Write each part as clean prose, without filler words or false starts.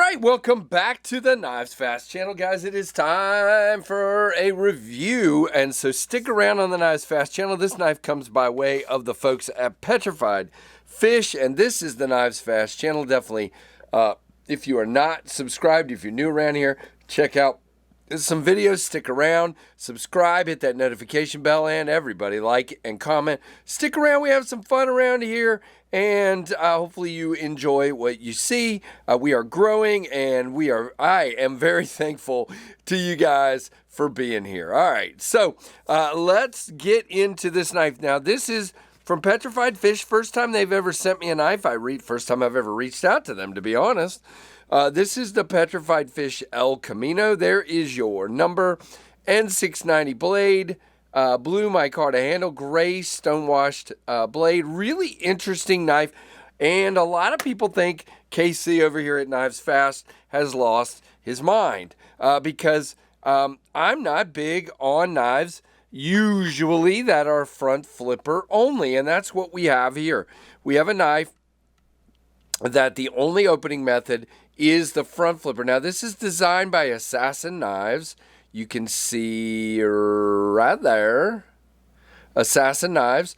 right, welcome back to the Knives Fast channel, guys. It is time for a review, and so stick around on the Knives Fast channel. This knife comes by way of the folks at Petrified Fish, and this is the Knives Fast channel. Definitely, if you are not subscribed, if you're new around here, check out some videos, stick around, subscribe, hit that notification bell, and everybody like and comment. Stick around, we have some fun around here, and hopefully you enjoy what you see. We are growing, and I am very thankful to you guys for being here. All right, so let's get into this knife. Now, this is from Petrified Fish. First time they've ever sent me a knife. First time I've ever reached out to them, to be honest. This is the Petrified Fish El Camino. There is your number, N690 blade, blue micarta handle, gray stonewashed blade. Really interesting knife, and a lot of people think KC over here at Knives Fast has lost his mind because I'm not big on knives usually that are front flipper only, and that's what we have here. We have a knife that the only opening method is the front flipper. Now, this is designed by Assassin Knives. You can see right there, Assassin Knives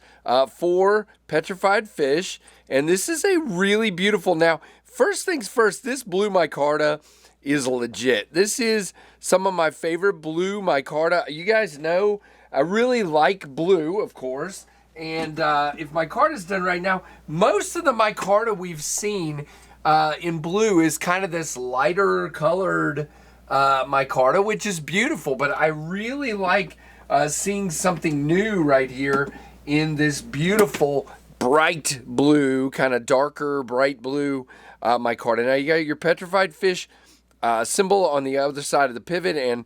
for Petrified Fish. And this is a really beautiful. Now, first things first, this blue micarta is legit. This is some of my favorite blue micarta. You guys know I really like blue, of course. And if micarta is done right now, most of the micarta we've seen in blue is kind of this lighter colored micarta, which is beautiful. But I really like seeing something new right here in this beautiful bright blue, kind of darker bright blue micarta. Now you got your Petrified Fish symbol on the other side of the pivot, and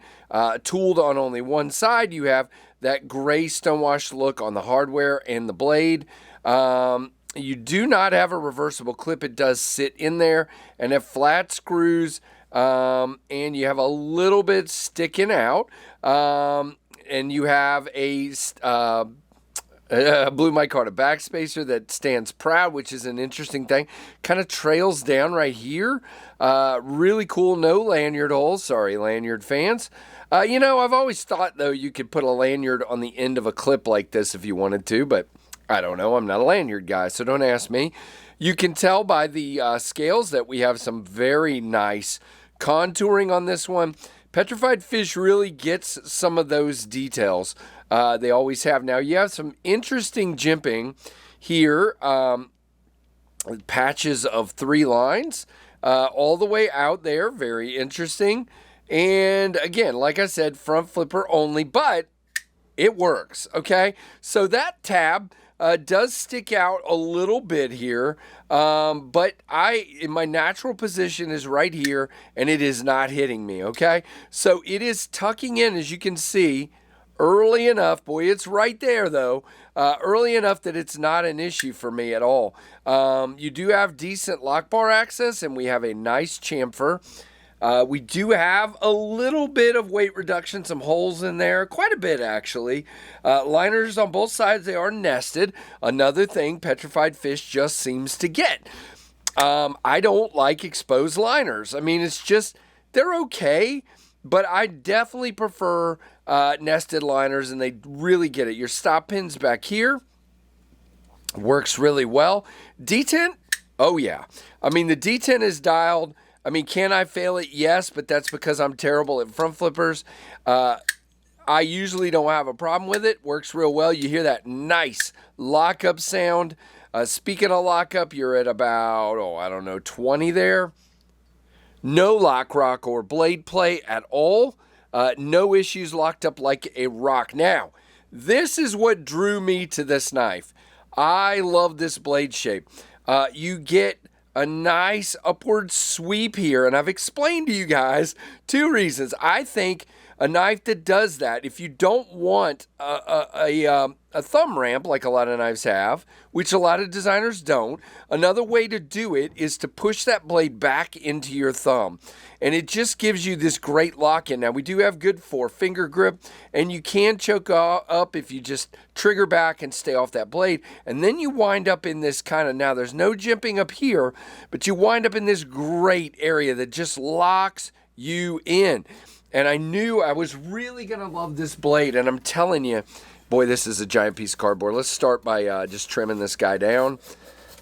tooled on only one side. You have that gray stonewash look on the hardware and the blade. You do not have a reversible clip. It does sit in there and have flat screws, and you have a little bit sticking out, and you have a blue micarta backspacer that stands proud, which is an interesting thing. Kind of trails down right here. Really cool. No lanyard holes. Sorry, lanyard fans. You know, I've always thought, though, you could put a lanyard on the end of a clip like this if you wanted to, but I don't know. I'm not a lanyard guy, so don't ask me. You can tell by the scales that we have some very nice contouring on this one. Petrified Fish really gets some of those details. They always have. Now, you have some interesting jimping here. Patches of 3 lines all the way out there. Very interesting. And again, like I said, front flipper only, but it works, okay? So that tab does stick out a little bit here, but in my natural position is right here, and it is not hitting me, okay? So it is tucking in, as you can see, early enough. Boy, it's right there, though. Early enough that it's not an issue for me at all. You do have decent lock bar access, and we have a nice chamfer. We do have a little bit of weight reduction, some holes in there, quite a bit actually. Liners on both sides, they are nested. Another thing Petrified Fish just seems to get. I don't like exposed liners. I mean, it's just, they're okay, but I definitely prefer nested liners, and they really get it. Your stop pins back here works really well. Detent, oh yeah. I mean, the detent is dialed. I mean, can I fail it? Yes, but that's because I'm terrible at front flippers. I usually don't have a problem with it. Works real well. You hear that nice lockup sound. Speaking of lockup, you're at about, 20 there. No lock rock or blade play at all. No issues, locked up like a rock. Now, this is what drew me to this knife. I love this blade shape. You get a nice upward sweep here, and I've explained to you guys 2 reasons. I think a knife that does that. If you don't want a thumb ramp like a lot of knives have, which a lot of designers don't, another way to do it is to push that blade back into your thumb. And it just gives you this great lock-in. Now, we do have good 4-finger grip, and you can choke up if you just trigger back and stay off that blade. And then you wind up in this kind of, now there's no jimping up here, but you wind up in this great area that just locks you in. And I knew I was really going to love this blade, and I'm telling you, boy, this is a giant piece of cardboard. Let's start by just trimming this guy down.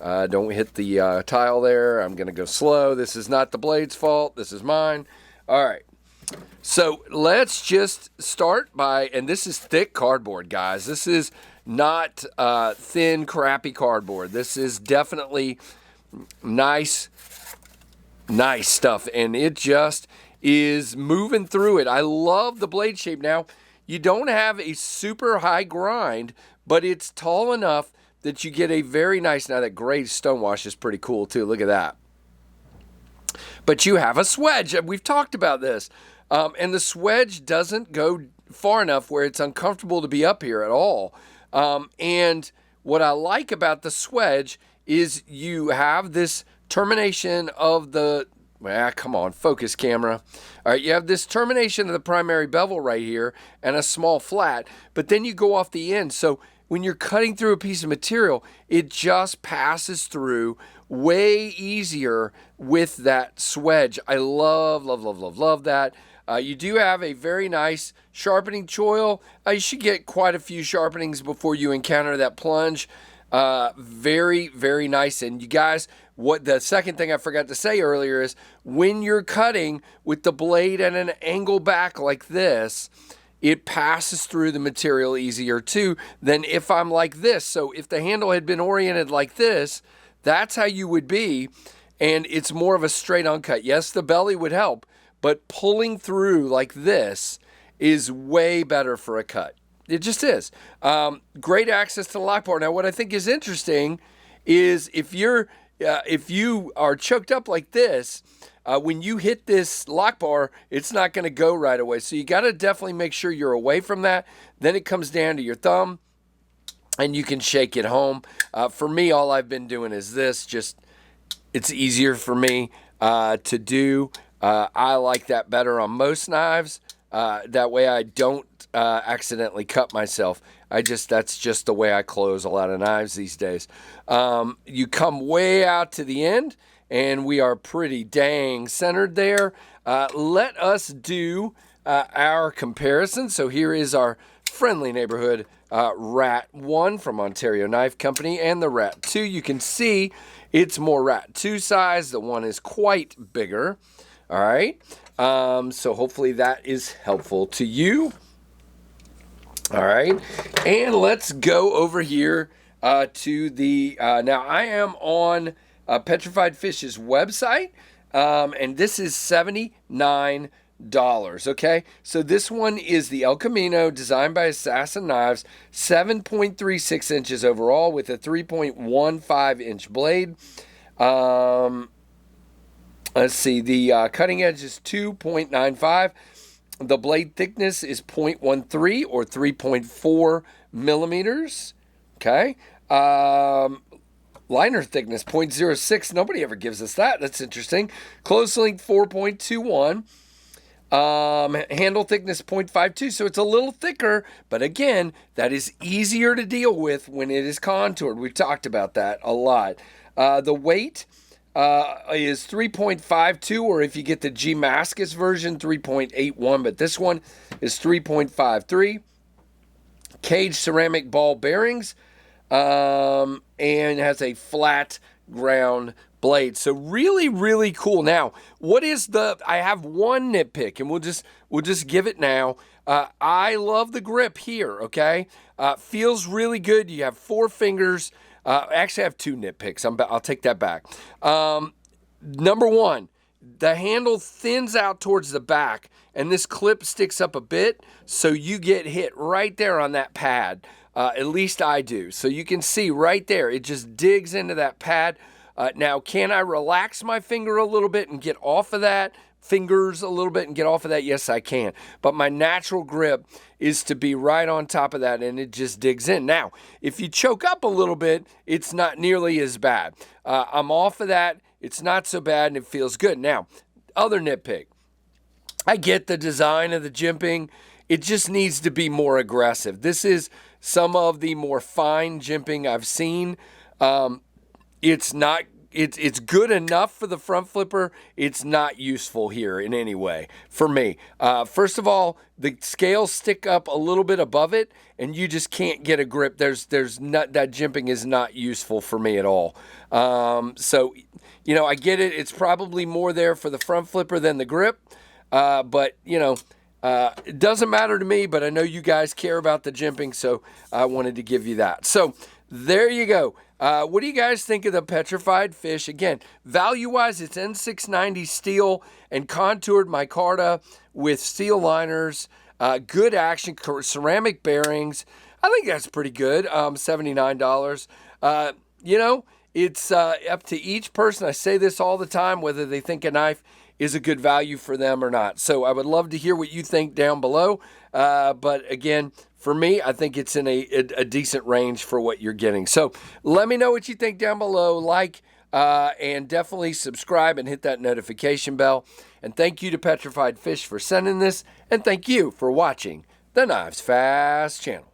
Don't hit the tile there. I'm going to go slow. This is not the blade's fault. This is mine. All right. So let's just start by, and this is thick cardboard, guys. This is not thin, crappy cardboard. This is definitely nice stuff, and it just is moving through it. I love the blade shape. Now, you don't have a super high grind, but it's tall enough that you get a very nice, now that gray stonewash is pretty cool too. Look at that. But you have a swedge, and we've talked about this. And the swedge doesn't go far enough where it's uncomfortable to be up here at all. And what I like about the swedge is you have this termination of the, come on, focus camera. All right, you have this termination of the primary bevel right here and a small flat, but then you go off the end. So when you're cutting through a piece of material, it just passes through way easier with that swedge. I love that. You do have a very nice sharpening choil. You should get quite a few sharpenings before you encounter that plunge. Very, very nice. And you guys, what the second thing I forgot to say earlier is when you're cutting with the blade at an angle back like this, it passes through the material easier too than if I'm like this. So if the handle had been oriented like this, that's how you would be, and it's more of a straight on cut. Yes, the belly would help, but pulling through like this is way better for a cut. It just is. Great access to the lock bar. Now, what I think is interesting is if you are choked up like this, when you hit this lock bar, it's not going to go right away. So you got to definitely make sure you're away from that. Then it comes down to your thumb, and you can shake it home. For me, all I've been doing is this. Just, it's easier for me to do. I like that better on most knives. That way I don't accidentally cut myself. That's just the way I close a lot of knives these days. You come way out to the end, and we are pretty dang centered there. Let us do our comparison. So here is our friendly neighborhood Rat 1 from Ontario Knife Company and the Rat 2. You can see it's more Rat 2 size. The one is quite bigger. All right. So hopefully that is helpful to you. All right. And let's go over here to the, now I am on Petrified Fish's website, and this is $79. Okay, so this one is the El Camino, designed by Assassin Knives, 7.36 inches overall with a 3.15 inch blade. Let's see, the cutting edge is 2.95. The blade thickness is 0.13 or 3.4 millimeters. Okay. Liner thickness 0.06. Nobody ever gives us that. That's interesting. Close length 4.21. Handle thickness 0.52, so it's a little thicker, but again, that is easier to deal with when it is contoured. We've talked about that a lot. The weight is 3.52, or if you get the G-Mascus version, 3.81, but this one is 3.53. Cage ceramic ball bearings, and has a flat ground blade. So really, really cool. Now, what is I have one nitpick, and we'll just give it now. I love the grip here, okay? Feels really good. You have 4 fingers. Actually, I have 2 nitpicks. I'll take that back. Number 1, the handle thins out towards the back, and this clip sticks up a bit, so you get hit right there on that pad. At least I do. So you can see right there, it just digs into that pad. Now, can I relax my finger a little bit and get off of that? fingers a little bit and get off of that? Yes, I can. But my natural grip is to be right on top of that, and it just digs in. Now, if you choke up a little bit, it's not nearly as bad. I'm off of that. It's not so bad, and it feels good. Now, other nitpick. I get the design of the jimping. It just needs to be more aggressive. This is some of the more fine jimping I've seen. It's good enough for the front flipper. It's not useful here in any way for me. First of all, the scales stick up a little bit above it, and you just can't get a grip. There's not, that jimping is not useful for me at all. So, you know, I get it. It's probably more there for the front flipper than the grip. But, you know, it doesn't matter to me, but I know you guys care about the jimping, so I wanted to give you that. So there you go. What do you guys think of the Petrified Fish? Again, value-wise, it's N690 steel and contoured micarta with steel liners, good action, ceramic bearings. I think that's pretty good, $79. You know, it's up to each person. I say this all the time, whether they think a knife is a good value for them or not. So I would love to hear what you think down below. But again, for me, I think it's in a decent range for what you're getting. So let me know what you think down below. Like and definitely subscribe and hit that notification bell. And thank you to Petrified Fish for sending this. And thank you for watching the Knives Fast channel.